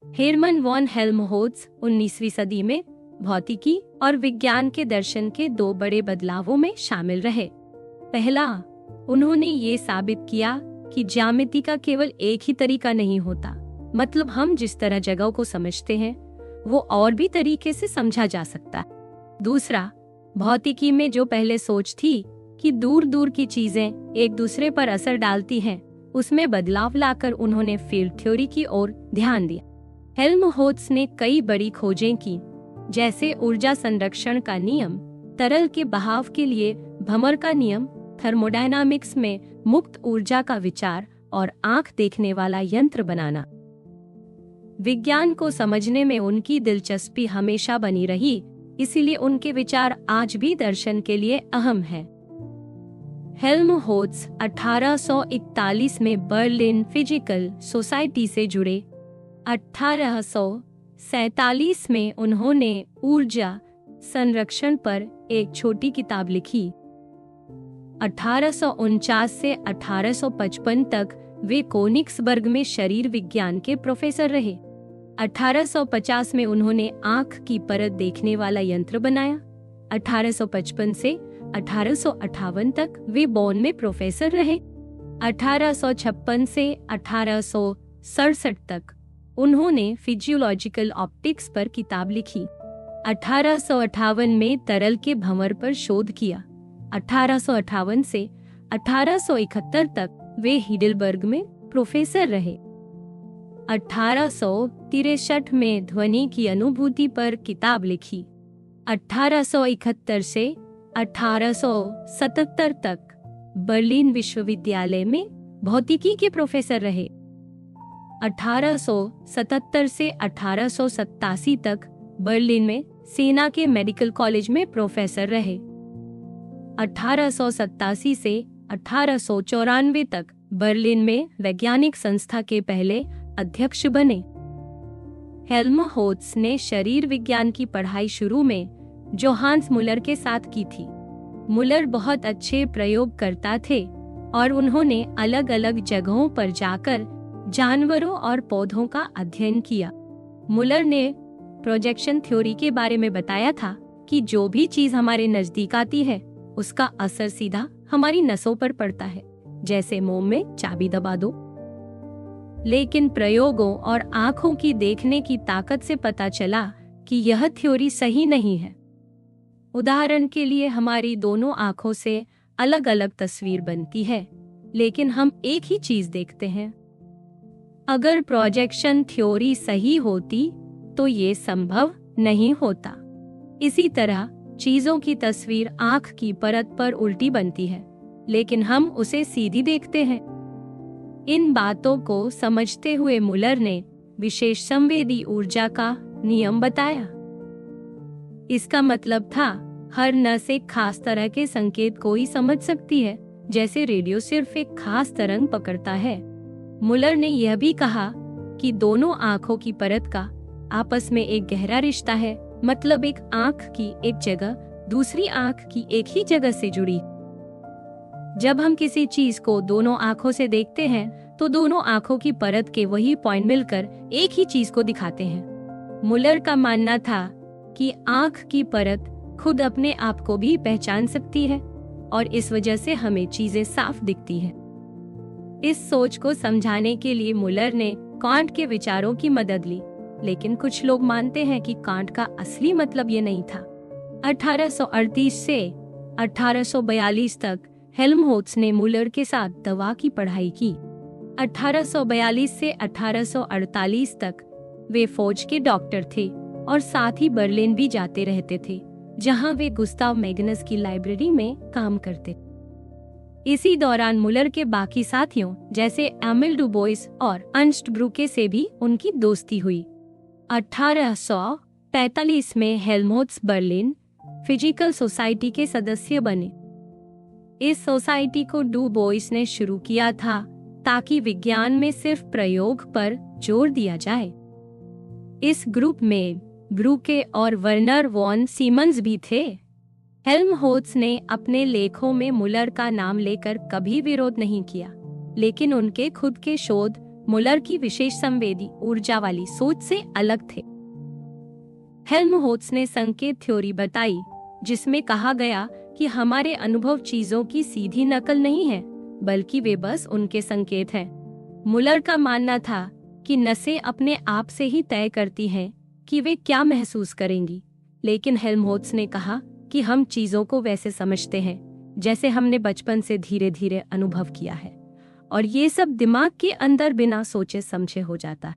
हेरमन von Helmholtz 19वीं सदी में भौतिकी और विज्ञान के दर्शन के दो बड़े बदलावों में शामिल रहे। पहला, उन्होंने ये साबित किया कि ज्यामिति का केवल एक ही तरीका नहीं होता, मतलब हम जिस तरह जगह को समझते हैं वो और भी तरीके से समझा जा सकता है। दूसरा, भौतिकी में जो पहले सोच थी कि दूर दूर की चीजें एक दूसरे पर असर डालती हैं, उसमें बदलाव लाकर उन्होंने फील्ड थ्योरी की ओर ध्यान दिया। हेल्महोल्ट्ज ने कई बड़ी खोजें की, जैसे ऊर्जा संरक्षण का नियम, तरल के बहाव के लिए भंवर का नियम, थर्मोडायनामिक्स में मुक्त ऊर्जा का विचार और आंख देखने वाला यंत्र बनाना। विज्ञान को समझने में उनकी दिलचस्पी हमेशा बनी रही, इसीलिए उनके विचार आज भी दर्शन के लिए अहम हैं। हेल्महोल्ट्ज 1841 में बर्लिन फिजिकल सोसाइटी से जुड़े। 1847 में उन्होंने ऊर्जा संरक्षण पर एक छोटी किताब लिखी। 1849 से 1855 तक वे कोनिग्सबर्ग में शरीर विज्ञान के प्रोफेसर रहे। 1850 में उन्होंने आंख की परत देखने वाला यंत्र बनाया। 1855 से 1858 तक वे बॉन में प्रोफेसर रहे। 1856 से 1867 तक उन्होंने फिजियोलॉजिकल ऑप्टिक्स पर किताब लिखी। 1858 में तरल के भंवर पर शोध किया। 1858 से 1871 तक वे हिडेलबर्ग में प्रोफेसर रहे। 1863 में ध्वनि की अनुभूति पर किताब लिखी। 1871 से 1877 तक बर्लिन विश्वविद्यालय में भौतिकी के प्रोफेसर रहे। 1877 से 1887 तक बर्लिन में सेना के मेडिकल कॉलेज में प्रोफेसर रहे। 1887 से 1894 तक बर्लिन में वैज्ञानिक संस्था के पहले अध्यक्ष बने। हेल्महोल्ट्ज ने शरीर विज्ञान की पढ़ाई शुरू में जोहान्स मुलर के साथ की थी। मुलर बहुत अच्छे प्रयोगकर्ता थे और उन्होंने अलग अलग जगहों पर जाकर जानवरों और पौधों का अध्ययन किया। मुलर ने प्रोजेक्शन थ्योरी के बारे में बताया था कि जो भी चीज हमारे नजदीक आती है उसका असर सीधा हमारी नसों पर पड़ता है, जैसे मोम में चाबी दबा दो। लेकिन प्रयोगों और आंखों की देखने की ताकत से पता चला कि यह थ्योरी सही नहीं है। उदाहरण के लिए हमारी दोनों आंखों से अलग अलग तस्वीर बनती है, लेकिन हम एक ही चीज देखते हैं। अगर प्रोजेक्शन थ्योरी सही होती तो ये संभव नहीं होता। इसी तरह चीजों की तस्वीर आंख की परत पर उल्टी बनती है, लेकिन हम उसे सीधी देखते हैं। इन बातों को समझते हुए मुलर ने विशेष संवेदी ऊर्जा का नियम बताया। इसका मतलब था हर नस एक खास तरह के संकेत को ही समझ सकती है, जैसे रेडियो सिर्फ एक खास तरंग पकड़ता है। मुलर ने यह भी कहा कि दोनों आंखों की परत का आपस में एक गहरा रिश्ता है, मतलब एक आंख की एक जगह दूसरी आंख की एक ही जगह से जुड़ी। जब हम किसी चीज को दोनों आंखों से देखते हैं तो दोनों आंखों की परत के वही पॉइंट मिलकर एक ही चीज को दिखाते हैं। मुलर का मानना था कि आंख की परत खुद अपने आप को भी पहचान सकती है और इस वजह से हमें चीजें साफ दिखती हैं। इस सोच को समझाने के लिए मुलर ने कांट के विचारों की मदद ली, लेकिन कुछ लोग मानते हैं कि कांट का असली मतलब ये नहीं था। 1838 से 1842 तक हेल्महोल्ट्ज ने मुलर के साथ दवा की पढ़ाई की। 1842 से 1848 तक वे फौज के डॉक्टर थे और साथ ही बर्लिन भी जाते रहते थे, जहां वे गुस्ताव मैग्नस की लाइब्रेरी में काम करते। इसी दौरान मुलर के बाकी साथियों जैसे एमिल डुबोइस और अर्नस्ट ब्रूके से भी उनकी दोस्ती हुई। 1845 में हेल्महोल्ट्ज बर्लिन फिजिकल सोसाइटी के सदस्य बने। इस सोसाइटी को डुबोइस ने शुरू किया था ताकि विज्ञान में सिर्फ प्रयोग पर जोर दिया जाए। इस ग्रुप में ब्रूके और वर्नर वॉन सीमंस भी थे। हेल्महोल्ट्ज ने अपने लेखों में मुलर का नाम लेकर कभी विरोध नहीं किया, लेकिन उनके खुद के शोध मुलर की विशेष संवेदी ऊर्जा वाली सोच से अलग थे। हेल्महोल्ट्ज ने संकेत थ्योरी बताई, जिसमें कहा गया कि हमारे अनुभव चीजों की सीधी नकल नहीं है, बल्कि वे बस उनके संकेत हैं। मुलर का मानना था कि नसें अपने आप से ही तय करती हैं कि वे क्या महसूस करेंगी, लेकिन हेल्महोल्ट्ज ने कहा कि हम चीजों को वैसे समझते हैं जैसे हमने बचपन से धीरे धीरे अनुभव किया है, और ये सब दिमाग के अंदर बिना सोचे समझे हो जाता है।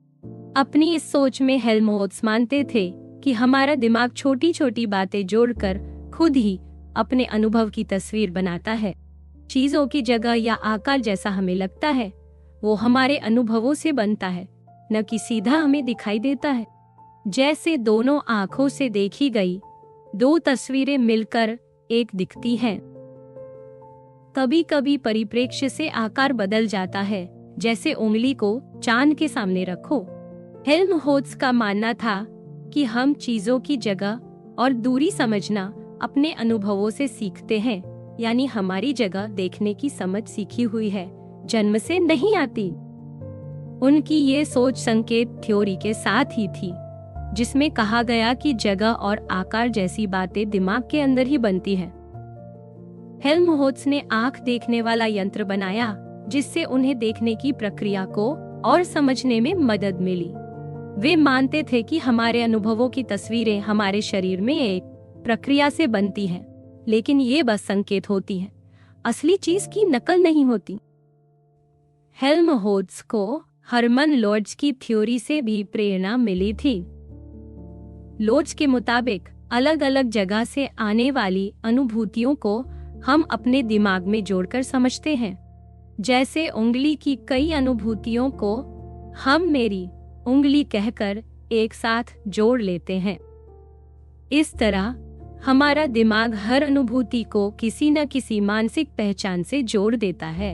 अपनी इस सोच में हेल्महोल्ट्ज मानते थे कि हमारा दिमाग छोटी छोटी बातें जोड़कर खुद ही अपने अनुभव की तस्वीर बनाता है। चीजों की जगह या आकार जैसा हमें लगता है, वो हमारे अनुभवों से बनता है, न कि सीधा हमें दिखाई देता है। जैसे दोनों आंखों से देखी गई दो तस्वीरें मिलकर एक दिखती हैं। कभी कभी परिप्रेक्ष्य से आकार बदल जाता है, जैसे उंगली को चांद के सामने रखो। हेल्महोल्ट्ज का मानना था कि हम चीजों की जगह और दूरी समझना अपने अनुभवों से सीखते हैं, यानी हमारी जगह देखने की समझ सीखी हुई है, जन्म से नहीं आती। उनकी ये सोच संकेत थ्योरी के साथ ही थी, जिसमें कहा गया कि जगह और आकार जैसी बातें दिमाग के अंदर ही बनती हैं। हेल्महोल्ट्ज ने आंख देखने वाला यंत्र बनाया, जिससे उन्हें देखने की प्रक्रिया को और समझने में मदद मिली। वे मानते थे कि हमारे अनुभवों की तस्वीरें हमारे शरीर में एक प्रक्रिया से बनती हैं, लेकिन ये बस संकेत होती हैं, असली चीज की नकल नहीं होती। हेल्महोल्ट्ज को हरमन लोड्ज की थ्योरी से भी प्रेरणा मिली थी। लोड्ज के मुताबिक अलग अलग जगह से आने वाली अनुभूतियों को हम अपने दिमाग में जोड़कर समझते हैं। जैसे उंगली की कई अनुभूतियों को हम मेरी उंगली कहकर एक साथ जोड़ लेते हैं। इस तरह हमारा दिमाग हर अनुभूति को किसी न किसी मानसिक पहचान से जोड़ देता है।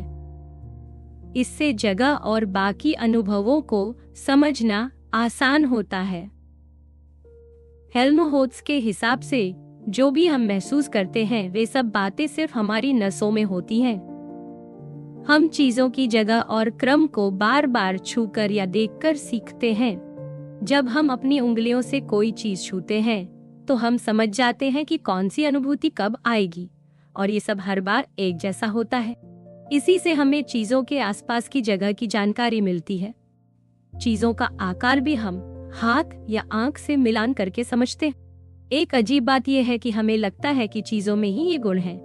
इससे जगह और बाकी अनुभवों को समझना आसान होता है। हेल्महोल्ट्ज के हिसाब से जो भी हम महसूस करते हैं, वे सब बातें सिर्फ हमारी नसों में होती हैं। हम चीजों की जगह और क्रम को बार बार छूकर या देखकर सीखते हैं। जब हम अपनी उंगलियों से कोई चीज छूते हैं, तो हम समझ जाते हैं कि कौन सी अनुभूति कब आएगी, और ये सब हर बार एक जैसा होता है। इसी से हमें चीजों के आसपास की जगह की जानकारी मिलती है। चीजों का आकार भी हम हाथ या आंख से मिलान करके समझते हैं। एक अजीब बात यह है कि हमें लगता है कि चीजों में ही ये गुण हैं,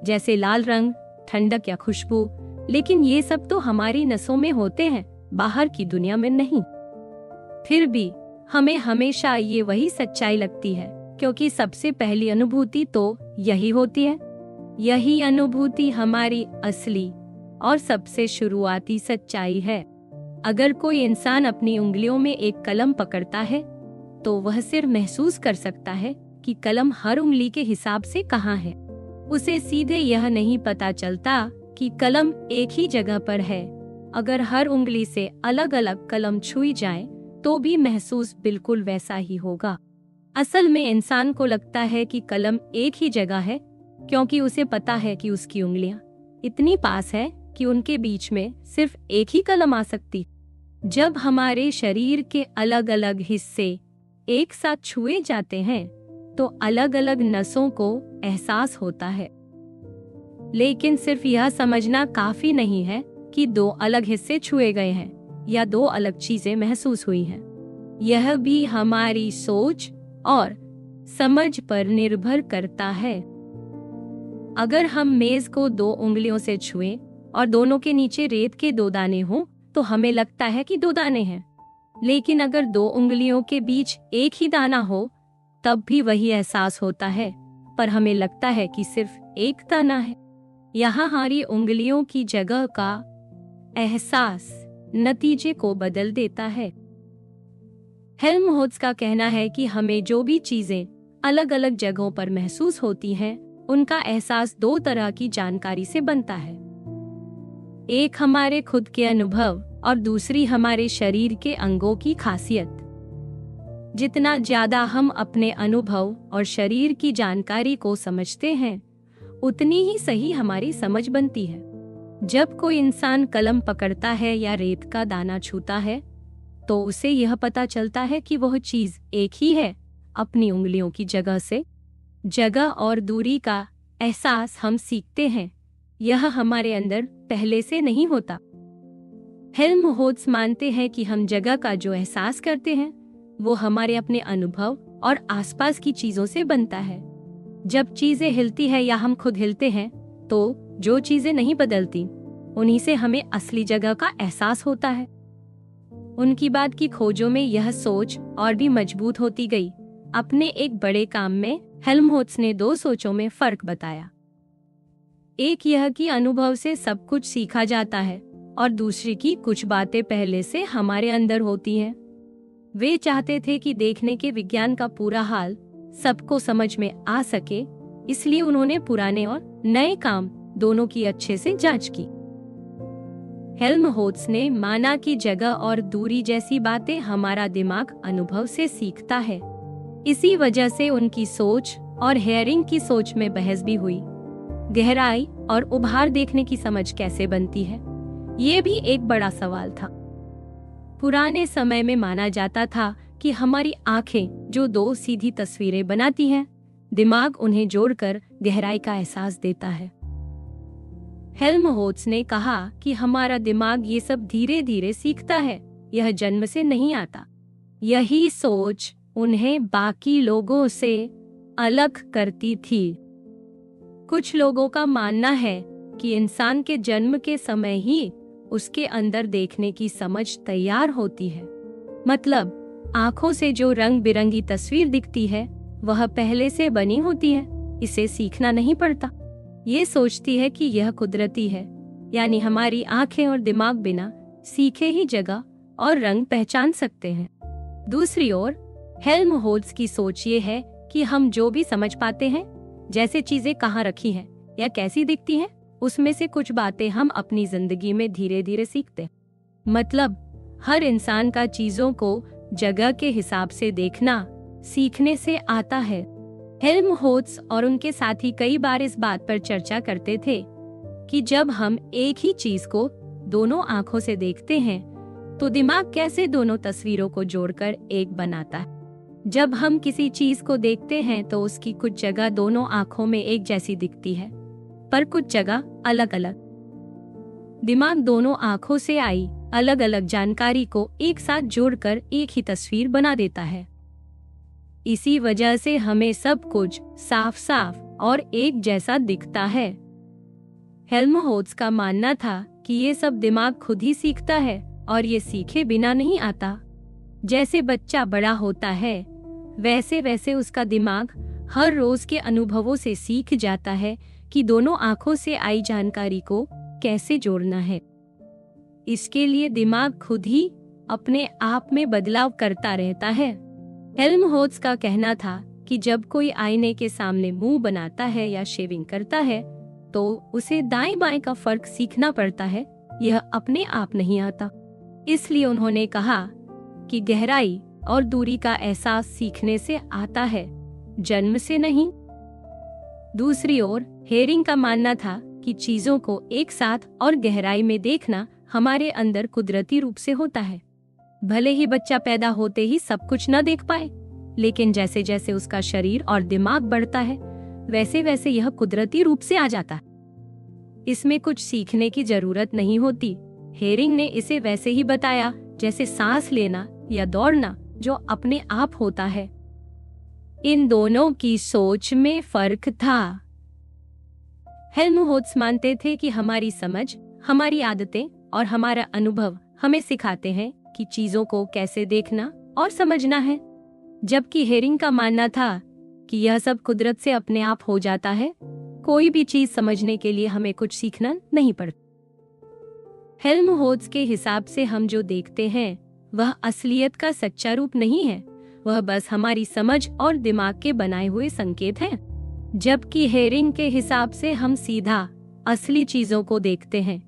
जैसे लाल रंग, ठंडक या खुशबू, लेकिन ये सब तो हमारी नसों में होते हैं, बाहर की दुनिया में नहीं। फिर भी हमें हमेशा ये वही सच्चाई लगती है, क्योंकि सबसे पहली अनुभूति तो यही होती है। यही अनुभूति हमारी असली और सबसे शुरुआती सच्चाई है। अगर कोई इंसान अपनी उंगलियों में एक कलम पकड़ता है, तो वह सिर्फ महसूस कर सकता है कि कलम हर उंगली के हिसाब से कहाँ है। उसे सीधे यह नहीं पता चलता कि कलम एक ही जगह पर है। अगर हर उंगली से अलग अलग कलम छुई जाए, तो भी महसूस बिल्कुल वैसा ही होगा। असल में इंसान को लगता है कि कलम एक ही जगह है, क्योंकि उसे पता है कि उसकी उंगलियां इतनी पास है कि उनके बीच में सिर्फ एक ही कलम आ सकती। जब हमारे शरीर के अलग अलग हिस्से एक साथ छुए जाते हैं, तो अलग अलग नसों को एहसास होता है। लेकिन सिर्फ यह समझना काफी नहीं है कि दो अलग हिस्से छुए गए हैं या दो अलग चीजें महसूस हुई हैं। यह भी हमारी सोच और समझ पर निर्भर करता है। अगर हम मेज को दो उंगलियों से छुएं और दोनों के नीचे रेत के दो दाने हों, तो हमें लगता है कि दो दाने हैं। लेकिन अगर दो उंगलियों के बीच एक ही दाना हो, तब भी वही एहसास होता है, पर हमें लगता है कि सिर्फ एक दाना है। यहाँ हमारी उंगलियों की जगह का एहसास नतीजे को बदल देता है। हेल्महोल्ट्ज का कहना है कि हमें जो भी चीजें अलग अलग जगहों पर महसूस होती हैं, उनका एहसास दो तरह की जानकारी से बनता है। एक हमारे खुद के अनुभव और दूसरी हमारे शरीर के अंगों की खासियत। जितना ज्यादा हम अपने अनुभव और शरीर की जानकारी को समझते हैं, उतनी ही सही हमारी समझ बनती है। जब कोई इंसान कलम पकड़ता है या रेत का दाना छूता है तो उसे यह पता चलता है कि वह चीज एक ही है अपनी उंगलियों की जगह से। जगह और दूरी का एहसास हम सीखते हैं, यह हमारे अंदर पहले से नहीं होता। हेल्महोल्ट्ज मानते हैं कि हम जगह का जो एहसास करते हैं वो हमारे अपने अनुभव और आसपास की चीजों से बनता है। जब चीजें हिलती है या हम खुद हिलते हैं तो जो चीजें नहीं बदलती उन्हीं से हमें असली जगह का एहसास होता है। उनकी बात की खोजों में यह सोच और भी मजबूत होती गई। अपने एक बड़े काम में हेल्महोल्ट्ज ने 2 सोचों में फर्क बताया। एक यह कि अनुभव से सब कुछ सीखा जाता है और दूसरी की कुछ बातें पहले से हमारे अंदर होती हैं। वे चाहते थे कि देखने के विज्ञान का पूरा हाल सबको समझ में आ सके, इसलिए उन्होंने पुराने और नए काम दोनों की अच्छे से जांच की। हेल्महोल्ट्ज ने माना कि जगह और दूरी जैसी बातें हमारा दिमाग अनुभव से सीखता है। इसी वजह से उनकी सोच और हेयरिंग की सोच में बहस भी हुई। गहराई और उभार देखने की समझ कैसे बनती है, ये भी एक बड़ा सवाल था। पुराने समय में माना जाता था कि हमारी आंखें जो 2 सीधी तस्वीरें बनाती हैं, दिमाग उन्हें जोड़कर गहराई का एहसास देता है। हेल्महोल्ट्ज ने कहा कि हमारा दिमाग ये सब धीरे धीरे सीखता है, यह जन्म से नहीं आता। यही सोच उन्हें बाकी लोगों से अलग करती थी। कुछ लोगों का मानना है कि इंसान के जन्म के समय ही उसके अंदर देखने की समझ तैयार होती है। मतलब आंखों से जो रंग बिरंगी तस्वीर दिखती है वह पहले से बनी होती है, इसे सीखना नहीं पड़ता। ये सोचती है कि यह कुदरती है, यानी हमारी आंखें और दिमाग बिना सीखे ही जगह और रंग पहचान सकते हैं। दूसरी ओर हेल्महोल्ट्ज की सोच ये है कि हम जो भी समझ पाते हैं, जैसे चीजें कहाँ रखी हैं या कैसी दिखती हैं, उसमें से कुछ बातें हम अपनी जिंदगी में धीरे धीरे सीखते हैं। मतलब हर इंसान का चीजों को जगह के हिसाब से देखना सीखने से आता है। हेल्महोल्ट्ज और उनके साथी कई बार इस बात पर चर्चा करते थे कि जब हम एक ही चीज को दोनों आंखों से देखते हैं तो दिमाग कैसे दोनों तस्वीरों को जोड़कर एक बनाता है। जब हम किसी चीज को देखते हैं तो उसकी कुछ जगह दोनों आंखों में एक जैसी दिखती है, पर कुछ जगह अलग अलग। दिमाग दोनों आंखों से आई अलग अलग जानकारी को एक साथ जोड़कर एक ही तस्वीर बना देता है। इसी वजह से हमें सब कुछ साफ साफ और एक जैसा दिखता है। हेल्महोल्ट्ज का मानना था कि ये सब दिमाग खुद ही सीखता है और ये सीखे बिना नहीं आता। जैसे बच्चा बड़ा होता है वैसे वैसे उसका दिमाग हर रोज के अनुभवों से सीख जाता है कि दोनों आंखों से आई जानकारी को कैसे जोड़ना है। इसके लिए दिमाग खुद ही अपने आप में बदलाव करता रहता है। हेल्महोल्ट्ज का कहना था कि जब कोई आईने के सामने मुंह बनाता है या शेविंग करता है तो उसे दाएं बाएं का फर्क सीखना पड़ता है, यह अपने आप नहीं आता। इसलिए उन्होंने कहा कि गहराई और दूरी का एहसास सीखने से आता है, जन्म से नहीं। दूसरी ओर हेयरिंग का मानना था कि चीजों को एक साथ और गहराई में देखना हमारे अंदर कुदरती रूप से होता है। भले ही बच्चा पैदा होते ही सब कुछ न देख पाए, लेकिन जैसे जैसे उसका शरीर और दिमाग बढ़ता है वैसे वैसे यह कुदरती रूप से आ जाता है। इसमें कुछ सीखने की जरूरत नहीं होती। हेयरिंग ने इसे वैसे ही बताया जैसे सांस लेना या दौड़ना, जो अपने आप होता है। इन दोनों की सोच में फर्क था। हेल्महोल्ट्ज मानते थे कि हमारी समझ, हमारी आदतें और हमारा अनुभव हमें सिखाते हैं कि चीजों को कैसे देखना और समझना है, जबकि हेयरिंग का मानना था कि यह सब कुदरत से अपने आप हो जाता है। कोई भी चीज समझने के लिए हमें कुछ सीखना नहीं पड़ता। हेल्महोल्ट्ज के हिसाब से हम जो देखते हैं वह असलियत का सच्चा रूप नहीं है, वह बस हमारी समझ और दिमाग के बनाए हुए संकेत हैं। जबकि हेयरिंग के हिसाब से हम सीधा असली चीजों को देखते हैं।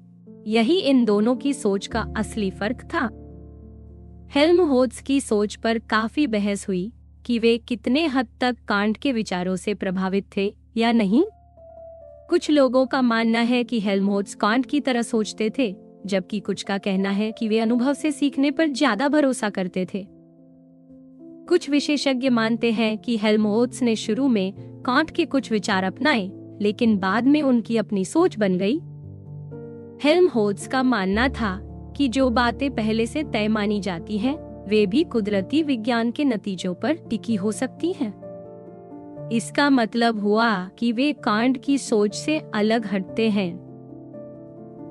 यही इन दोनों की सोच का असली फर्क था। हेल्महोल्ट्ज की सोच पर काफी बहस हुई कि वे कितने हद तक कांट के विचारों से प्रभावित थे या नहीं। कुछ लोगों का मानना है कि हेल्महोल्ट्ज कांट की तरह सोचते थे, जबकि कुछ का कहना है कि वे अनुभव से सीखने पर ज्यादा भरोसा करते थे। कुछ विशेषज्ञ मानते हैं कि हेल्महोल्ट्ज ने शुरू में कांट के कुछ विचार अपनाए, लेकिन बाद में उनकी अपनी सोच बन गई। हेल्महोल्ट्ज का मानना था कि जो बातें पहले से तय मानी जाती हैं, वे भी कुदरती विज्ञान के नतीजों पर टिकी हो सकती हैं। इसका मतलब हुआ कि वे कांट की सोच से अलग हटते हैं।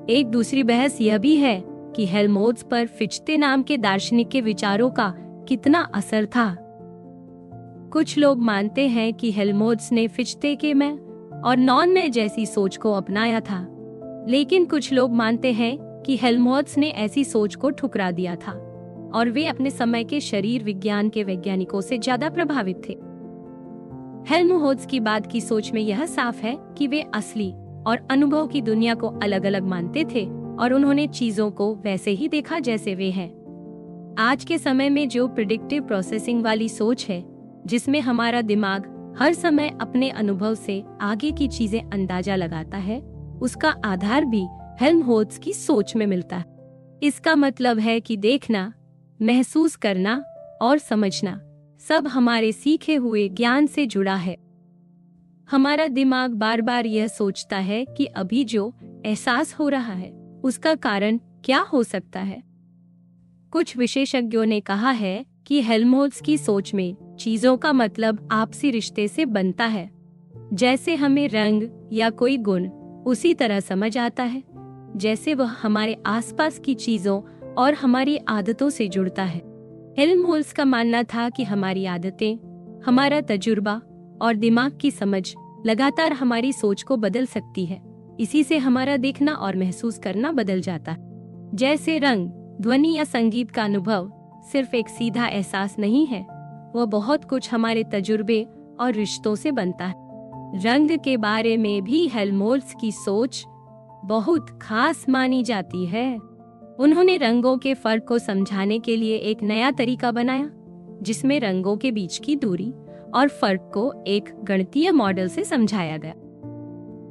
एक दूसरी बहस यह भी है कि हेल्महोल्ट्ज पर फिchte नाम के दार्शनिक के विचारों का कितना असर था। कुछ लोग मानते हैं कि हेल्महोल्ट्ज ने फिchte के मैं और नॉन मैं जैसी सोच को अपनाया था, लेकिन कुछ लोग मानते हैं कि हेल्महोल्ट्ज ने ऐसी सोच को ठुकरा दिया था और वे अपने समय के शरीर विज्ञान के वैज्ञानिकों से ज्यादा प्रभावित थे। हेल्महोल्ट्ज की बाद की सोच में यह साफ है कि वे असली और अनुभव की दुनिया को अलग अलग मानते थे और उन्होंने चीजों को वैसे ही देखा जैसे वे हैं। आज के समय में जो प्रिडिक्टिव प्रोसेसिंग वाली सोच है, जिसमें हमारा दिमाग हर समय अपने अनुभव से आगे की चीजें अंदाजा लगाता है, उसका आधार भी हेल्महोल्ट्ज की सोच में मिलता है। इसका मतलब है कि देखना, महसूस करना और समझना सब हमारे सीखे हुए ज्ञान से जुड़ा है। हमारा दिमाग बार बार यह सोचता है कि अभी जो एहसास हो रहा है उसका कारण क्या हो सकता है। कुछ विशेषज्ञों ने कहा है कि हेल्महोल्ट्ज की सोच में चीजों का मतलब आपसी रिश्ते से बनता है। जैसे हमें रंग या कोई गुण उसी तरह समझ आता है जैसे वह हमारे आसपास की चीजों और हमारी आदतों से जुड़ता है। हेल्महोल्ट्ज का मानना था कि हमारी आदतें, हमारा तजुर्बा और दिमाग की समझ लगातार हमारी सोच को बदल सकती है। इसी से हमारा देखना और महसूस करना बदल जाता है। जैसे रंग, ध्वनि या संगीत का अनुभव सिर्फ एक सीधा एहसास नहीं है, वह बहुत कुछ हमारे तजुर्बे और रिश्तों से बनता है। रंग के बारे में भी हेल्महोल्ट्ज की सोच बहुत खास मानी जाती है। उन्होंने रंगों के फर्क को समझाने के लिए एक नया तरीका बनाया, जिसमें रंगों के बीच की दूरी और फर्क को एक गणितीय मॉडल से समझाया गया।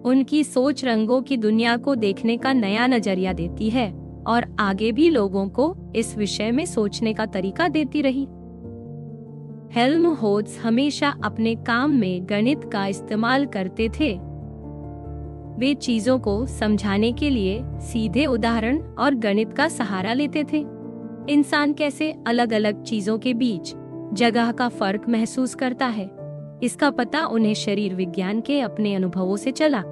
उनकी सोच रंगों की दुनिया को देखने का नया नजरिया देती है और आगे भी लोगों को इस विषय में सोचने का तरीका देती रही। हेल्महोल्ट्ज हमेशा अपने काम में गणित का इस्तेमाल करते थे। वे चीजों को समझाने के लिए सीधे उदाहरण और गणित का सहारा लेते थे। इंसान कैसे अलग अलग चीजों के बीच जगह का फर्क महसूस करता है, इसका पता उन्हें शरीर विज्ञान के अपने अनुभवों से चला।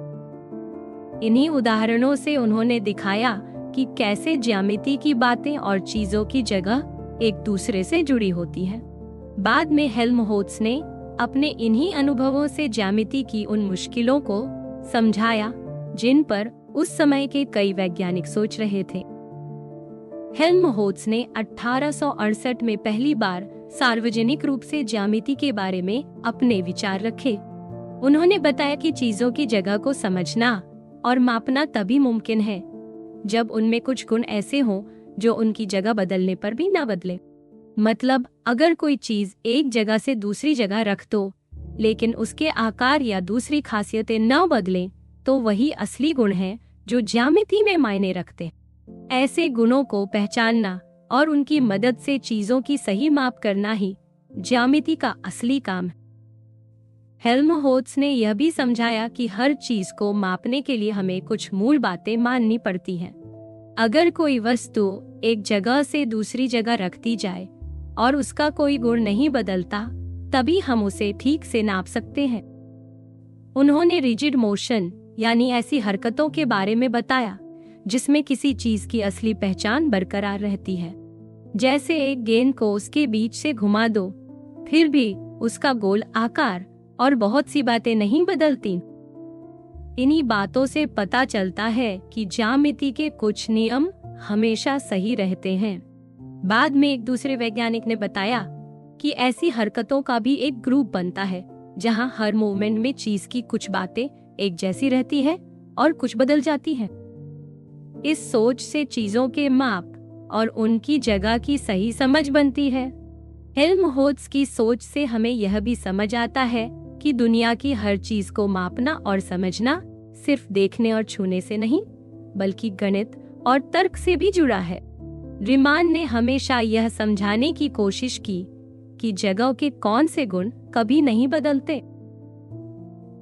इन्हीं उदाहरणों से उन्होंने दिखाया कि कैसे ज्यामिति की बातें और चीजों की जगह एक दूसरे से जुड़ी होती हैं। बाद में हेल्महोल्ट्ज ने अपने इन्हीं अनुभवों से ज्यामिति की उन मुश्किलों को समझाया जिन पर उस समय के कई वैज्ञानिक सोच रहे थे। हेल्महोल्ट्ज ने 1868 में पहली बार सार्वजनिक रूप से ज्यामिति के बारे में अपने विचार रखे। उन्होंने बताया कि चीजों की जगह को समझना और मापना तभी मुमकिन है जब उनमें कुछ गुण ऐसे हों जो उनकी जगह बदलने पर भी न बदले। मतलब, अगर कोई चीज एक जगह से दूसरी जगह रख दो, लेकिन उसके आकार या दूसरी खासियतें न बदलें, तो वही असली गुण हैं जो ज्यामिति में मायने रखते हैं। ऐसे गुणों को पहचानना और उनकी मदद से चीजों की सही माप करना ही ज्यामिति का असली काम है। हेल्महोल्ट्ज ने यह भी समझाया कि हर चीज को मापने के लिए हमें कुछ मूल बातें माननी पड़ती हैं। अगर कोई वस्तु एक जगह से दूसरी जगह रख दी जाए और उसका कोई गुण नहीं बदलता, तभी हम उसे ठीक से नाप सकते हैं। उन्होंने रिजिड मोशन यानी ऐसी हरकतों के बारे में बताया जिसमें किसी चीज की असली पहचान बरकरार रहती है। जैसे एक गेंद को उसके बीच से घुमा दो, फिर भी उसका गोल आकार और बहुत सी बातें नहीं बदलती। इन्हीं बातों से पता चलता है कि ज्यामिति के कुछ नियम हमेशा सही रहते हैं। बाद में एक दूसरे वैज्ञानिक ने बताया कि ऐसी हरकतों का भी एक ग्रुप बनता है जहां हर मूवमेंट में चीज की कुछ बातें एक जैसी रहती है और कुछ बदल जाती है। इस सोच से चीजों के माप और उनकी जगह की सही समझ बनती है। हेल्महोल्ट्ज की सोच से हमें यह भी समझ आता है कि दुनिया की हर चीज को मापना और समझना सिर्फ देखने और छूने से नहीं, बल्कि गणित और तर्क से भी जुड़ा है। रीमान ने हमेशा यह समझाने की कोशिश की कि जगह के कौन से गुण कभी नहीं बदलते।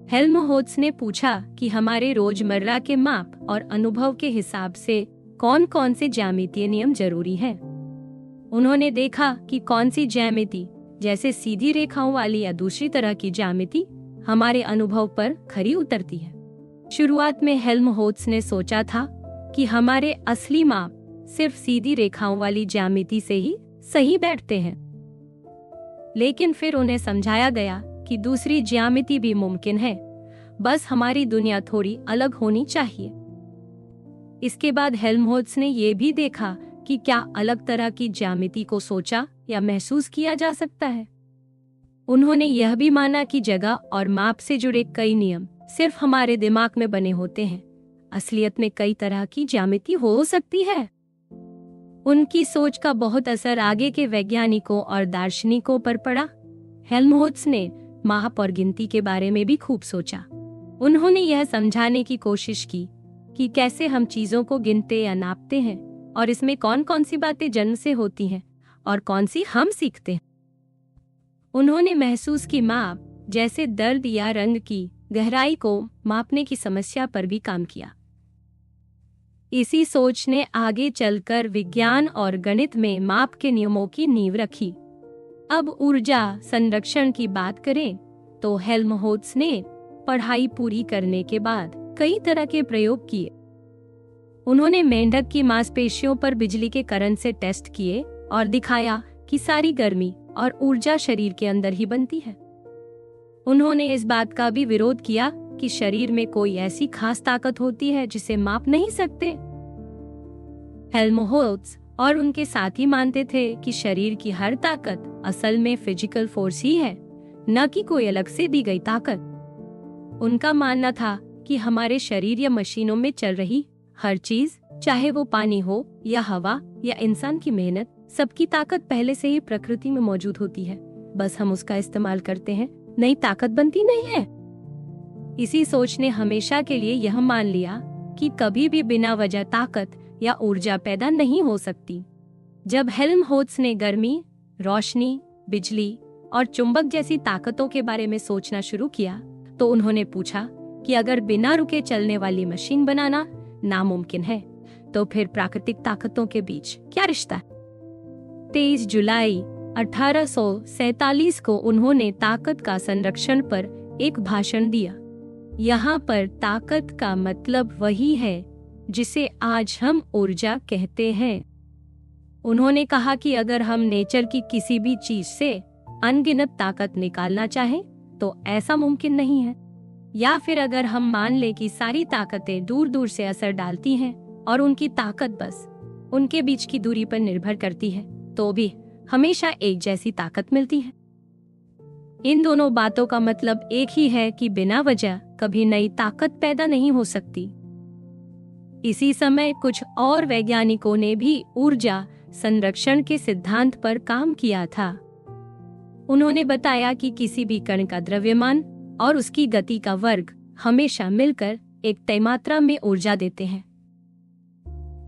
हेल्महोल्ट्ज ने पूछा कि हमारे रोजमर्रा के माप और अनुभव के हिसाब से कौन कौन से ज्यामितीय नियम जरूरी हैं। उन्होंने देखा कि कौन सी ज्यामिति, जैसे सीधी रेखाओं वाली या दूसरी तरह की ज्यामिति, हमारे अनुभव पर खरी उतरती है। शुरुआत में हेल्महोल्ट्ज ने सोचा था कि हमारे असली माप सिर्फ सीधी रेखाओं वाली ज्यामिति से ही सही बैठते हैं, लेकिन फिर उन्हें समझाया गया कि दूसरी ज्यामिति भी मुमकिन है, बस हमारी दुनिया थोड़ी अलग होनी चाहिए। इसके बाद हेल्महोल्ट्ज ने यह भी देखा कि क्या अलग तरह की ज्यामिति को सोचा या महसूस किया जा सकता है। उन्होंने यह भी माना कि जगह और माप से जुड़े कई नियम सिर्फ हमारे दिमाग में बने होते हैं, असलियत में कई तरह की ज्यामिति हो सकती है। उनकी सोच का बहुत असर आगे के वैज्ञानिकों और दार्शनिकों पर पड़ा। हेल्महोल्ट्ज ने माप और गिनती के बारे में भी खूब सोचा। उन्होंने यह समझाने की कोशिश की कि कैसे हम चीजों को गिनते या नापते हैं और इसमें कौन कौन सी बातें जन्म से होती हैं और कौन सी हम सीखते हैं। उन्होंने महसूस की माप, जैसे दर्द या रंग की गहराई को मापने की समस्या पर भी काम किया। इसी सोच ने आगे चलकर विज्ञान और गणित में माप के नियमों की नींव रखी। अब ऊर्जा संरक्षण की बात करें तो हेल्महोल्ट्ज ने पढ़ाई पूरी करने के बाद कई तरह के प्रयोग किए। उन्होंने मेंढक की मांसपेशियों पर बिजली के करंट से टेस्ट किए और दिखाया कि सारी गर्मी और ऊर्जा शरीर के अंदर ही बनती है। उन्होंने इस बात का भी विरोध किया कि शरीर में कोई ऐसी खास ताकत होती है जिसे माप नहीं सकते। हेल्महोल्ट्ज और उनके साथी मानते थे कि शरीर की हर ताकत असल में फिजिकल फोर्स ही है, न कि कोई अलग से दी गई ताकत। उनका मानना था कि हमारे शरीर या मशीनों में चल रही हर चीज, चाहे वो पानी हो या हवा या इंसान की मेहनत, सबकी ताकत पहले से ही प्रकृति में मौजूद होती है, बस हम उसका इस्तेमाल करते हैं, नई ताकत बनती नहीं है। इसी सोच ने हमेशा के लिए यह मान लिया कि कभी भी बिना वजह ताकत या ऊर्जा पैदा नहीं हो सकती। जब हेल्महोल्ट्ज ने गर्मी, रोशनी, बिजली और चुंबक जैसी ताकतों के बारे में सोचना शुरू किया तो उन्होंने पूछा कि अगर बिना रुके चलने वाली मशीन बनाना नामुमकिन है, तो फिर प्राकृतिक ताकतों के बीच क्या रिश्ता है? 23 जुलाई 1847 को उन्होंने ताकत का संरक्षण पर एक भाषण दिया। यहाँ पर ताकत का मतलब वही है जिसे आज हम ऊर्जा कहते हैं। उन्होंने कहा कि अगर हम नेचर की किसी भी चीज से अनगिनत ताकत निकालना चाहें तो ऐसा मुमकिन नहीं है, या फिर अगर हम मान लें कि सारी ताकतें दूर दूर से असर डालती हैं और उनकी ताकत बस उनके बीच की दूरी पर निर्भर करती है, तो भी हमेशा एक जैसी ताकत मिलती है। इन दोनों बातों का मतलब एक ही है कि बिना वजह कभी नई ताकत पैदा नहीं हो सकती। इसी समय कुछ और वैज्ञानिकों ने भी ऊर्जा संरक्षण के सिद्धांत पर काम किया था। उन्होंने बताया कि किसी भी कण का द्रव्यमान और उसकी गति का वर्ग हमेशा मिलकर एक तय मात्रा में ऊर्जा देते हैं।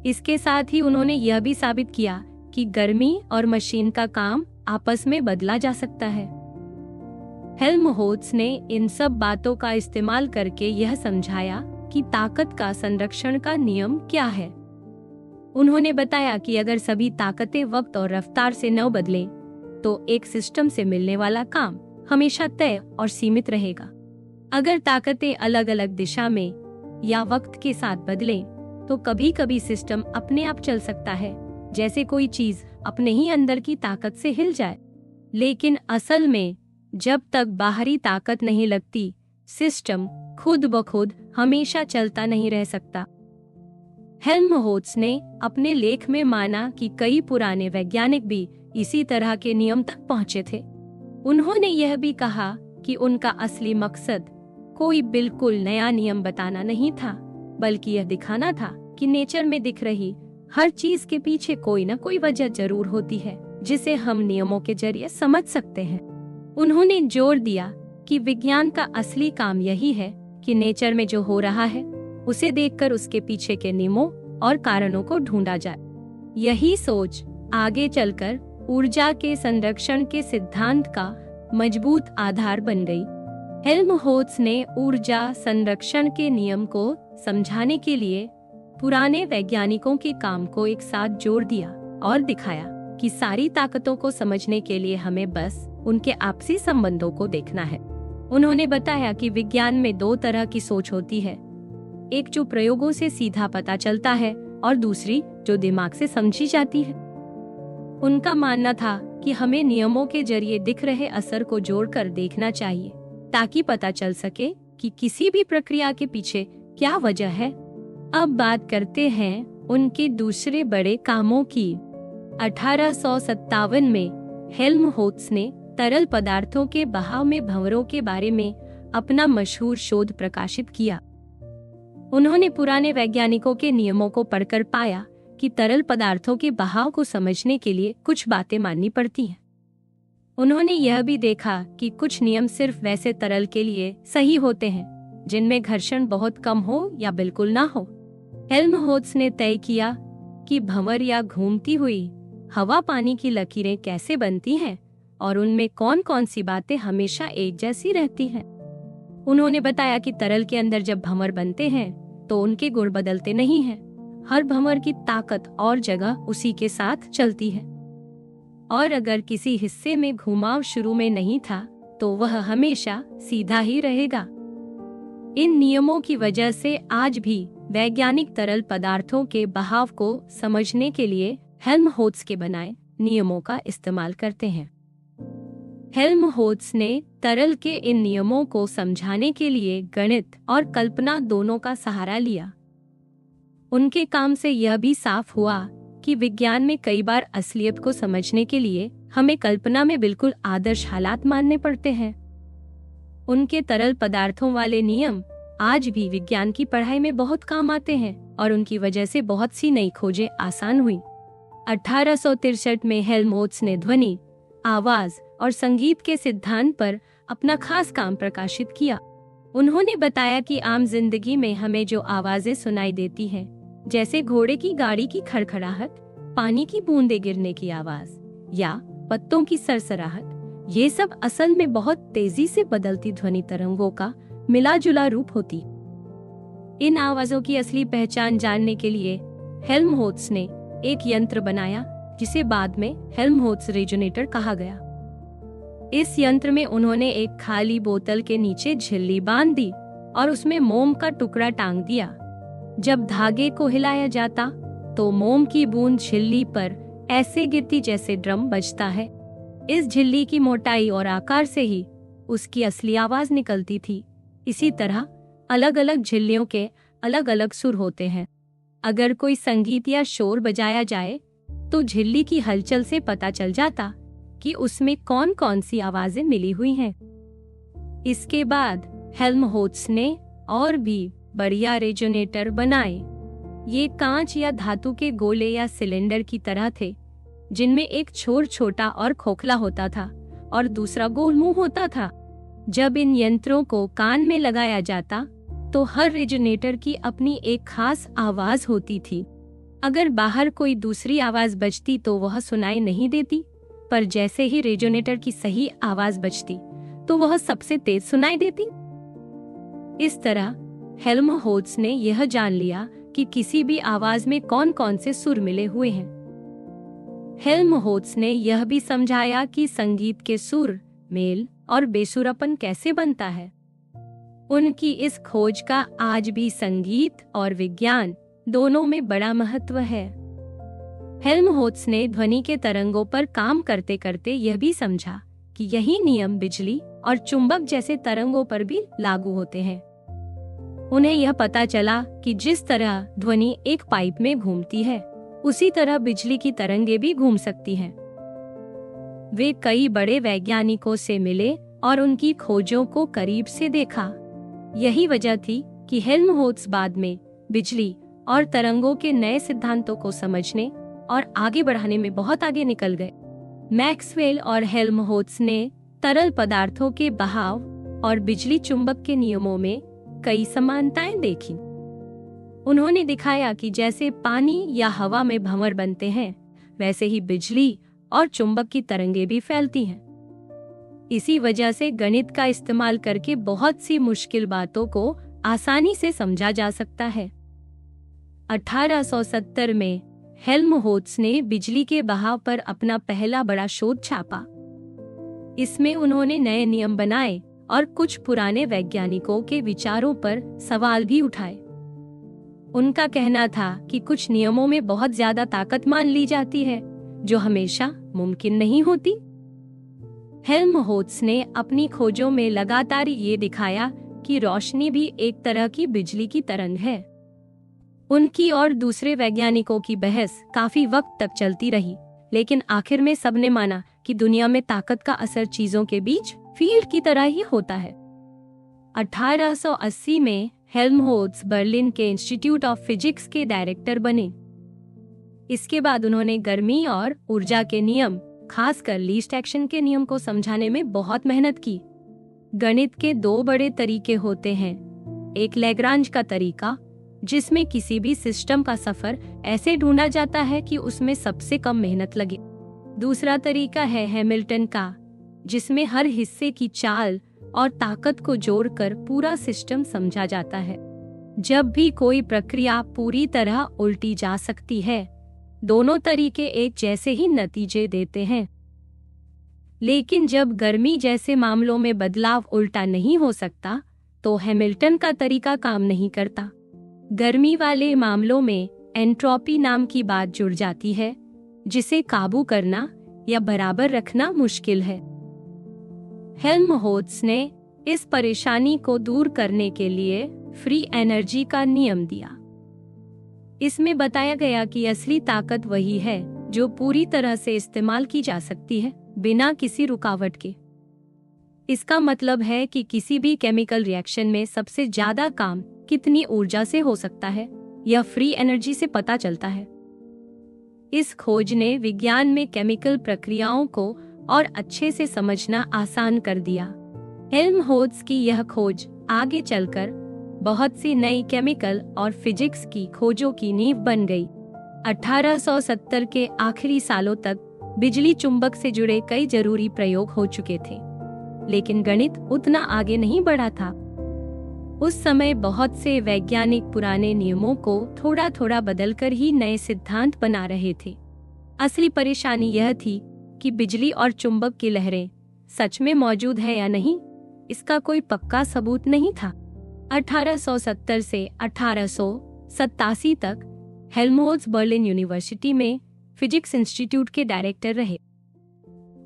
इसके साथ ही उन्होंने यह भी साबित किया कि गर्मी और मशीन का काम आपस में बदला जा सकता है। हेल्महोल्ट्ज ने इन सब बातों का इस्तेमाल करके यह समझाया कि ताकत का संरक्षण का नियम क्या है। उन्होंने बताया कि अगर सभी ताकतें वक्त और रफ्तार से न बदलें, तो एक सिस्टम से मिलने वाला काम हमेशा तय और सीमित रहेगा। अगर ताकतें अलग अलग दिशा में या वक्त के साथ बदलें, तो कभी कभी सिस्टम अपने आप चल सकता है, जैसे कोई चीज अपने ही अंदर की ताकत से हिल जाए। लेकिन असल में जब तक बाहरी ताकत नहीं लगती, सिस्टम खुद ब खुद हमेशा चलता नहीं रह सकता। हेल्महोल्ट्ज ने अपने लेख में माना कि कई पुराने वैज्ञानिक भी इसी तरह के नियम तक पहुंचे थे। उन्होंने यह भी कहा कि उनका असली मकसद कोई बिल्कुल नया नियम बताना नहीं था, बल्कि यह दिखाना था कि नेचर में दिख रही हर चीज के पीछे कोई न कोई वजह जरूर होती है, जिसे हम नियमों के जरिए समझ सकते हैं। उन्होंने जोर दिया कि विज्ञान का असली काम यही है कि कि नेचर में जो हो रहा है उसे देखकर उसके पीछे के नियमों और कारणों को ढूंढा जाए। यही सोच आगे चलकर ऊर्जा के संरक्षण के सिद्धांत का मजबूत आधार बन गई। हेल्महोल्ट्ज ने ऊर्जा संरक्षण के नियम को समझाने के लिए पुराने वैज्ञानिकों के काम को एक साथ जोड़ दिया और दिखाया कि सारी ताकतों को समझने के लिए हमें बस उनके आपसी संबंधों को देखना है। उन्होंने बताया कि विज्ञान में दो तरह की सोच होती है, एक जो प्रयोगों से सीधा पता चलता है और दूसरी जो दिमाग से समझी जाती है। उनका मानना था कि हमें नियमों के जरिए दिख रहे असर को जोड़कर देखना चाहिए ताकि पता चल सके कि किसी भी प्रक्रिया के पीछे क्या वजह है। अब बात करते हैं उनके दूसरे बड़े कामों की। 1857 में हेल्महोल्ट्ज ने तरल पदार्थों के बहाव में भंवरों के बारे में अपना मशहूर शोध प्रकाशित किया। उन्होंने पुराने वैज्ञानिकों के नियमों को पढ़कर पाया कि तरल पदार्थों के बहाव को समझने के लिए कुछ बातें माननी पड़ती हैं। उन्होंने यह भी देखा कि कुछ नियम सिर्फ वैसे तरल के लिए सही होते हैं जिनमें घर्षण बहुत कम हो या बिल्कुल ना हो। हेल्महोल्ट्ज ने तय किया कि भंवर या घूमती हुई हवा पानी की लकीरें कैसे बनती हैं और उनमें कौन कौन सी बातें हमेशा एक जैसी रहती हैं। उन्होंने बताया कि तरल के अंदर जब भंवर बनते हैं तो उनके गुण बदलते नहीं हैं। हर भंवर की ताकत और जगह उसी के साथ चलती है और अगर किसी हिस्से में घुमाव शुरू में नहीं था तो वह हमेशा सीधा ही रहेगा। इन नियमों की वजह से आज भी वैज्ञानिक तरल पदार्थों के बहाव को समझने के लिए हेल्महोल्ट्ज के बनाए नियमों का इस्तेमाल करते हैं। हेल्महोल्ट्ज ने तरल के इन नियमों को समझाने के लिए गणित और कल्पना दोनों का सहारा लिया। उनके काम से यह भी साफ हुआ कि विज्ञान में कई बार असलियत को समझने के लिए हमें कल्पना में बिल्कुल आदर्श हालात मानने पड़ते हैं। उनके तरल पदार्थों वाले नियम आज भी विज्ञान की पढ़ाई में बहुत काम आते हैं और उनकी वजह से बहुत सी नई खोजें आसान हुई। 1863 में हेल्महोल्ट्ज ने ध्वनि, आवाज और संगीत के सिद्धांत पर अपना खास काम प्रकाशित किया। उन्होंने बताया कि आम जिंदगी में हमें जो आवाजें सुनाई देती हैं, जैसे घोड़े की गाड़ी की खड़खड़ाहट, पानी की बूंदें गिरने की आवाज या पत्तों की सरसराहट, ये सब असल में बहुत तेजी से बदलती ध्वनि तरंगों का मिला जुला रूप होती। इन आवाजों की असली पहचान जानने के लिए हेल्महोल्ट्ज ने एक यंत्र बनाया जिसे बाद में हेल्महोल्ट्ज रेजोनेटर कहा गया। इस यंत्र में उन्होंने एक खाली बोतल के नीचे झिल्ली बांध दी और उसमें मोम का टुकड़ा टांग दिया। जब धागे को हिलाया जाता तो मोम की बूंद झिल्ली पर ऐसे गिरती जैसे ड्रम बजता है। इस झिल्ली की मोटाई और आकार से ही उसकी असली आवाज निकलती थी। इसी तरह अलग अलग झिल्लियों के अलग अलग सुर होते हैं। अगर कोई संगीत या शोर बजाया जाए तो झिल्ली की हलचल से पता चल जाता कि उसमें कौन कौन सी आवाजें मिली हुई हैं। इसके बाद हेल्महोल्ट्ज ने और भी बढ़िया रेजोनेटर बनाए। ये कांच या धातु के गोले या सिलेंडर की तरह थे जिनमें एक छोर छोटा और खोखला होता था और दूसरा गोल मुंह होता था। जब इन यंत्रों को कान में लगाया जाता तो हर रेजोनेटर की अपनी एक खास आवाज होती थी। अगर बाहर कोई दूसरी आवाज बजती तो वह सुनाई नहीं देती, पर जैसे ही रेजोनेटर की सही आवाज बजती तो वह सबसे तेज सुनाई देती। इस तरह हेल्महोल्ट्ज ने यह जान लिया कि किसी भी आवाज में कौन कौन से सुर मिले हुए हैं। हेल्महोल्ट्ज ने यह भी समझाया कि संगीत के सुर, मेल और बेसुरापन कैसे बनता है। उनकी इस खोज का आज भी संगीत और विज्ञान दोनों में बड़ा महत्व है। हेल्महोल्ट्ज ने ध्वनि के तरंगों पर काम करते करते यह भी समझा कि यही नियम बिजली और चुंबक जैसे तरंगों पर भी लागू होते हैं। उन्हें यह पता चला कि जिस तरह ध्वनि एक पाइप में घूमती है, उसी तरह बिजली की तरंगें भी घूम सकती हैं। वे कई बड़े वैज्ञानिकों से मिले और उनकी खोजों को करीब से देखा। यही वजह थी कि हेल्महोल्ट्ज बाद में बिजली और तरंगों के नए सिद्धांतों को समझने और आगे बढ़ाने में बहुत आगे निकल गए। मैक्सवेल और हेल्महोल्ट्ज ने तरल पदार्थों के बहाव और बिजली चुंबक के नियमों में कई समानताएं देखी। उन्होंने दिखाया कि जैसे पानी या हवा में भंवर बनते हैं, वैसे ही बिजली और चुंबक की तरंगें भी फैलती हैं। इसी वजह से गणित का इस्तेमाल करके बहुत सी मुश्किल बातों को आसानी से समझा जा सकता है। 1870 में हेल्महोल्ट्ज ने बिजली के बहाव पर अपना पहला बड़ा शोध छापा। इसमें उन्होंने नए नियम बनाए और कुछ पुराने वैज्ञानिकों के विचारों पर सवाल भी उठाए। उनका कहना था कि कुछ नियमों में बहुत ज्यादा ताकत मान ली जाती है, जो हमेशा मुमकिन नहीं होती। हेल्महोल्ट्ज ने अपनी खोजों में लगातार ये दिखाया कि रोशनी भी एक तरह की बिजली की तरंग है। उनकी और दूसरे वैज्ञानिकों की बहस काफी वक्त तक चलती रही, लेकिन आखिर में सबने माना कि दुनिया में ताकत का असर चीजों के बीच फील्ड की तरह ही होता है। 1880 में हेल्महोल्ट्ज बर्लिन के इंस्टीट्यूट ऑफ फिजिक्स के डायरेक्टर बने। इसके बाद उन्होंने गर्मी और ऊर्जा के नियम, खासकर लीस्ट एक्शन के नियम को समझाने में बहुत मेहनत की। गणित के दो बड़े तरीके होते हैं, एक लैग्रांज का तरीका, जिसमें किसी भी सिस्टम का सफर ऐसे ढूंढा जाता है कि उसमें सबसे कम मेहनत लगे। दूसरा तरीका है हैमिल्टन का, जिसमें हर हिस्से की चाल और ताकत को जोड़कर पूरा सिस्टम समझा जाता है। जब भी कोई प्रक्रिया पूरी तरह उल्टी जा सकती है, दोनों तरीके एक जैसे ही नतीजे देते हैं। लेकिन जब गर्मी जैसे मामलों में बदलाव उल्टा नहीं हो सकता, तो हैमिल्टन का तरीका काम नहीं करता। गर्मी वाले मामलों में एंट्रोपी नाम की बात जुड़ जाती है, जिसे काबू करना या बराबर रखना मुश्किल है। हेल्महोल्ट्ज ने इस परेशानी को दूर करने के लिए फ्री एनर्जी का नियम दिया। इसमें बताया गया कि असली ताकत वही है जो पूरी तरह से इस्तेमाल की जा सकती है, बिना किसी रुकावट के। इसका मतलब है कि किसी भी केमिकल रिएक्शन में सबसे ज्यादा काम कितनी ऊर्जा से हो सकता है, यह फ्री एनर्जी से पता चलता है। इस खोज ने विज्ञान में केमिकल प्रक्रियाओं को और अच्छे से समझना आसान कर दिया। हेल्महोल्ट्ज की यह खोज आगे चलकर बहुत सी नई केमिकल और फिजिक्स की खोजों की नींव बन गई। 1870 के आखिरी सालों तक बिजली चुंबक से जुड़े कई जरूरी प्रयोग हो चुके थे, लेकिन गणित उतना आगे नहीं बढ़ा था। उस समय बहुत से वैज्ञानिक पुराने नियमों को थोड़ा थोड़ा बदलकर ही नए सिद्धांत बना रहे थे। असली परेशानी यह थी कि बिजली और चुंबक की लहरें सच में मौजूद है या नहीं, इसका कोई पक्का सबूत नहीं था। 1870 से 1887 तक हेल्महोल्ट्ज बर्लिन यूनिवर्सिटी में फिजिक्स इंस्टीट्यूट के डायरेक्टर रहे।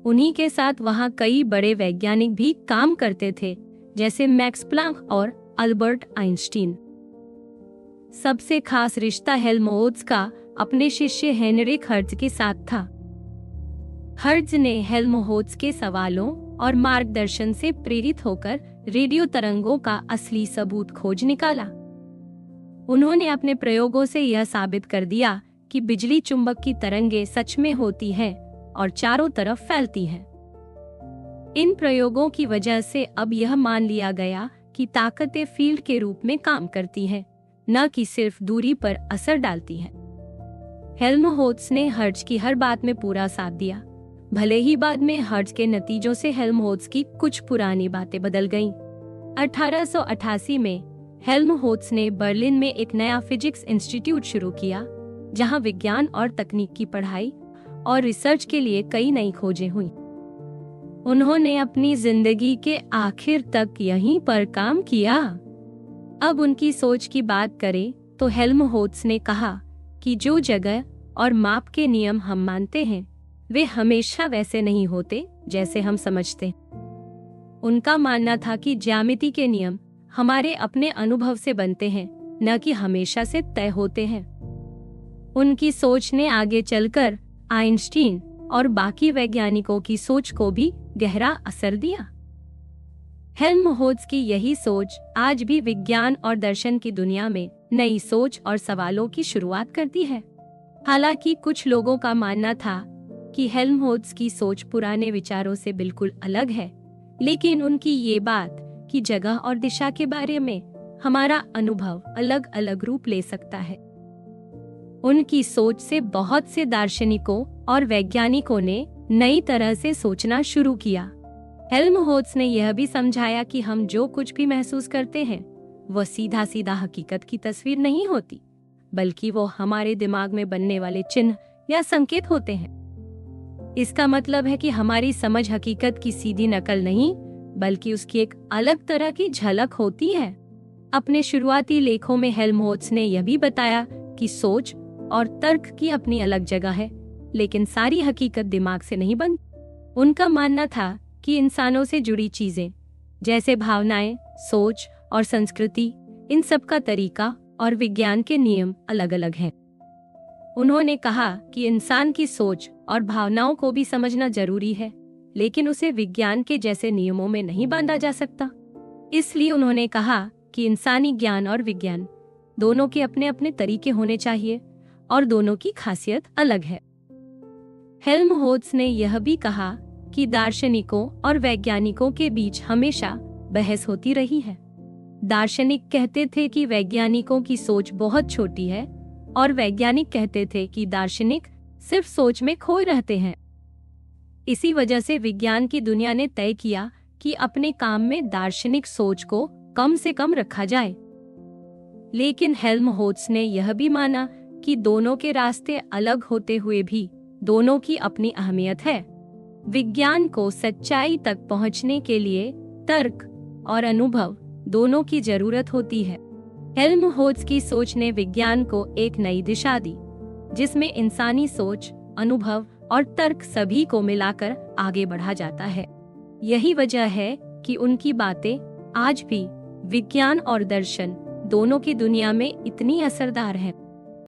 उन्हीं के साथ वहां कई बड़े वैज्ञानिक भी काम करते थे, जैसे मैक्स प्लांक और अल्बर्ट आइंस्टीन। सबसे खास रिश्ता हेल्महोल्ट्ज का अपने शिष्य हेनरिक हर्ट्ज के साथ था। हर्ट्ज ने हेल्महोल्ट्ज के सवालों और मार्गदर्शन से प्रेरित होकर रेडियो तरंगों का असली सबूत खोज निकाला। उन्होंने अपने प्रयोगों से यह साबित कर दिया कि बिजली चुंबक की तरंगें सच में होती हैं और चारों तरफ फैलती हैं। इन प्रयोगों की वजह से अब यह मान लिया गया कि ताकतें फील्ड के रूप में काम करती हैं, न कि सिर्फ दूरी पर असर डालती हैं। हेल्महोल्ट्ज ने हर्ट्ज की हर बात में पूरा साथ दिया, भले ही बाद में हर्ट्ज के नतीजों से हेल्महोल्ट्ज की कुछ पुरानी बातें बदल गईं। 1888 में हेल्महोल्ट्ज ने बर्लिन में एक नया फिजिक्स इंस्टीट्यूट शुरू किया, जहां विज्ञान और तकनीक की पढ़ाई और रिसर्च के लिए कई नई खोजें हुई। उन्होंने अपनी जिंदगी के आखिर तक यहीं पर काम किया। अब उनकी सोच की बात करें तो हेल्महोल्ट्ज ने कहा कि जो जगह और माप के नियम हम मानते हैं, वे हमेशा वैसे नहीं होते जैसे हम समझते। उनका मानना था कि ज्यामिति के नियम हमारे अपने अनुभव से बनते हैं, न कि हमेशा से तय होते हैं। उनकी सोच ने आगे चलकर आइंस्टीन और बाकी वैज्ञानिकों की सोच को भी गहरा असर दिया। हेल्महोल्ट्ज की यही सोच आज भी विज्ञान और दर्शन की दुनिया में नई सोच और सवालों की शुरुआत करती है। हालांकि कुछ लोगों का मानना था कि हेल्महोल्ट्ज की सोच पुराने विचारों से बिल्कुल अलग है, लेकिन उनकी ये बात कि जगह और दिशा के बारे में हमारा अनुभव अलग अलग रूप ले सकता है। उनकी सोच से बहुत से दार्शनिकों और वैज्ञानिकों ने नई तरह से सोचना शुरू किया। हेल्महोल्ट्ज ने यह भी समझाया कि हम जो कुछ भी महसूस करते हैं वह सीधा सीधा हकीकत की तस्वीर नहीं होती, बल्कि वो हमारे दिमाग में बनने वाले चिन्ह या संकेत होते हैं। इसका मतलब है कि हमारी समझ हकीकत की सीधी नकल नहीं, बल्कि उसकी एक अलग तरह की झलक होती है। अपने शुरुआती लेखों में हेल्महोल्ट्ज ने यह भी बताया कि सोच और तर्क की अपनी अलग जगह है, लेकिन सारी हकीकत दिमाग से नहीं बनती। उनका मानना था कि इंसानों से जुड़ी चीजें जैसे भावनाएं, सोच और संस्कृति, इन सब का तरीका और विज्ञान के नियम अलग अलग हैं। उन्होंने कहा कि इंसान की सोच और भावनाओं को भी समझना जरूरी है, लेकिन उसे विज्ञान के जैसे नियमों में नहीं बांधा जा सकता। इसलिए उन्होंने कहा कि इंसानी ज्ञान और विज्ञान दोनों के अपने अपने तरीके होने चाहिए और दोनों की खासियत अलग है। हेल्महोल्ट्ज ने यह भी कहा कि दार्शनिकों और वैज्ञानिकों के बीच हमेशा बहस होती रही है। दार्शनिक कहते थे कि वैज्ञानिकों की सोच बहुत छोटी है और वैज्ञानिक कहते थे कि दार्शनिक सिर्फ सोच में खोए रहते हैं। इसी वजह से विज्ञान की दुनिया ने तय किया कि अपने काम में दार्शनिक सोच को कम से कम रखा जाए। लेकिन हेल्महोल्ट्ज ने यह भी माना कि दोनों के रास्ते अलग होते हुए भी दोनों की अपनी अहमियत है। विज्ञान को सच्चाई तक पहुंचने के लिए तर्क और अनुभव दोनों की जरूरत होती है। हेल्महोल्ट्ज की सोच ने विज्ञान को एक नई दिशा दी, जिसमें इंसानी सोच, अनुभव और तर्क सभी को मिलाकर आगे बढ़ा जाता है। यही वजह है कि उनकी बातें आज भी विज्ञान और दर्शन दोनों की दुनिया में इतनी असरदार हैं।